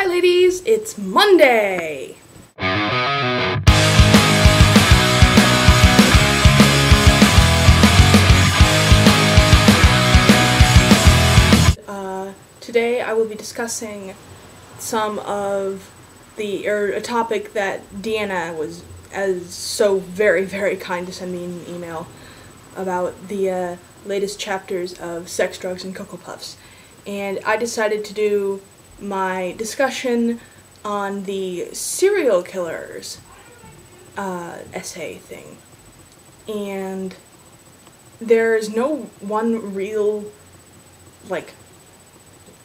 ladies, it's Monday! Today I will be discussing a topic that Deanna was so very kind to send me an email about the latest chapters of Sex, Drugs, and Cocoa Puffs. And I decided to do my discussion on the serial killers essay thing. And there's no one real,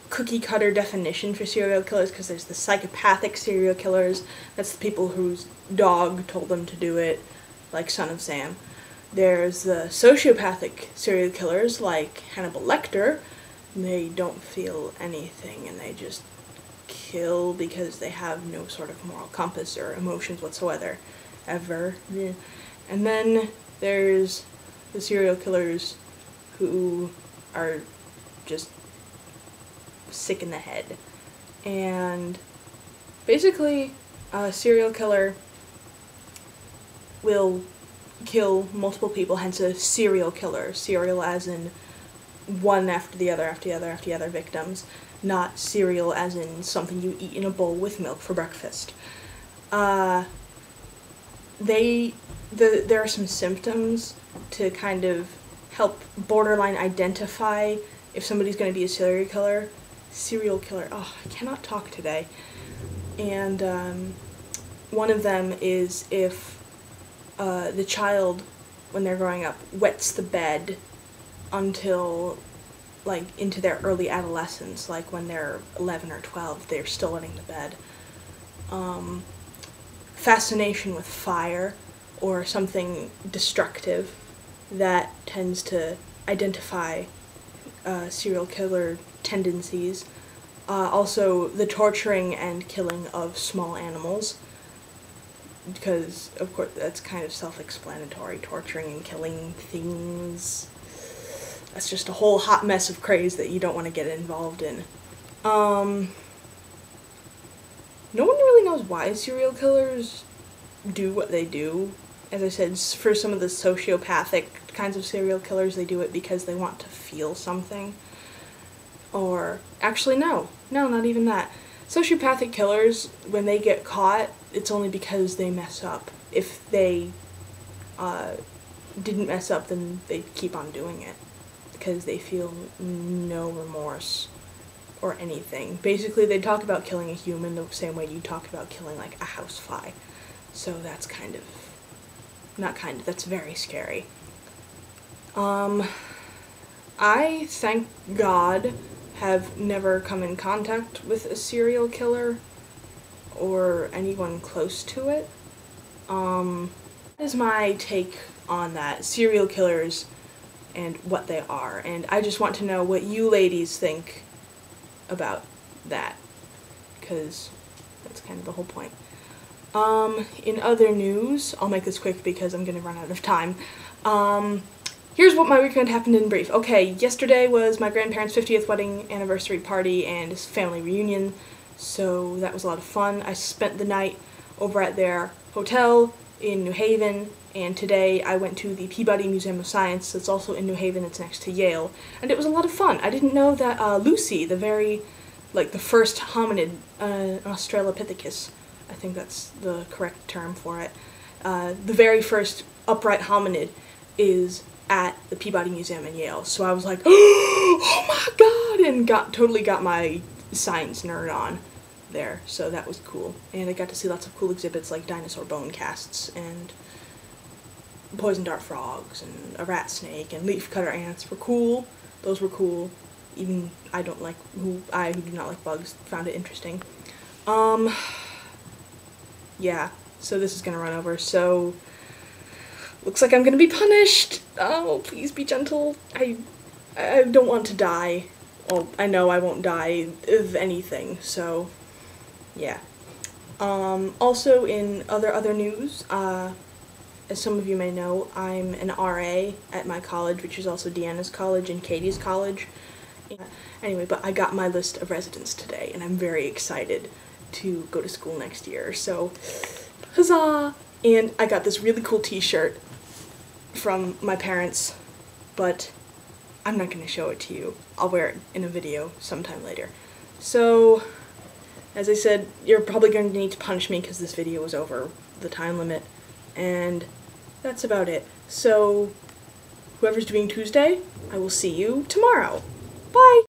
cookie cutter definition for serial killers, because there's the psychopathic serial killers. That's the people whose dog told them to do it, like Son of Sam. There's the sociopathic serial killers, like Hannibal Lecter. They don't feel anything and they just kill because they have no sort of moral compass or emotions whatsoever, ever. Yeah. And then there's the serial killers who are just sick in the head. And basically, a serial killer will kill multiple people, hence a serial killer. Serial as in one after the other, victims, not cereal as in something you eat in a bowl with milk for breakfast. There are some symptoms to kind of help borderline identify if somebody's going to be a serial killer. Oh, I cannot talk today. And one of them is if the child, when they're growing up, wets the bed until, into their early adolescence, when they're 11 or 12, they're still wetting the bed. Fascination with fire or something destructive, that tends to identify serial killer tendencies. Also, the torturing and killing of small animals, because, of course, that's kind of self-explanatory. Torturing and killing things, that's just a whole hot mess of craze that you don't want to get involved in. No one really knows why serial killers do what they do. As I said, for some of the sociopathic kinds of serial killers, they do it because they want to feel something. Or, actually, no, not even that. Sociopathic killers, when they get caught, it's only because they mess up. If they didn't mess up, then they'd keep on doing it, because they feel no remorse or anything. Basically, they talk about killing a human the same way you talk about killing, a housefly. So that's that's very scary. I, thank God, have never come in contact with a serial killer or anyone close to it. That is my take on that, serial killers and what they are, and I just want to know what you ladies think about that, because that's kind of the whole point. In other news, I'll make this quick because I'm going to run out of time. Here's what my weekend happened in brief. Okay, yesterday was my grandparents' 50th wedding anniversary party and family reunion, so that was a lot of fun. I spent the night over at their hotel in New Haven, and today I went to the Peabody Museum of Science. It's also in New Haven. It's next to Yale, and it was a lot of fun. I didn't know that Lucy, the first hominid, Australopithecus, I think that's the correct term for it, the very first upright hominid is at the Peabody Museum in Yale. So I was like, oh my god, and totally got my science nerd on there, so that was cool. And I got to see lots of cool exhibits like dinosaur bone casts and poison dart frogs and a rat snake and leaf cutter ants were cool. Those were cool. Even who do not like bugs, found it interesting. Yeah, so this is gonna run over, so looks like I'm gonna be punished. Oh, please be gentle. I don't want to die. Well, I know I won't die of anything, so yeah. Also in other news, as some of you may know, I'm an RA at my college, which is also Deanna's college and Katie's college. Anyway, but I got my list of residents today, and I'm very excited to go to school next year, so huzzah! And I got this really cool t-shirt from my parents, but I'm not going to show it to you. I'll wear it in a video sometime later. So, as I said, you're probably going to need to punish me because this video is over the time limit, and that's about it. So, whoever's doing Tuesday, I will see you tomorrow. Bye!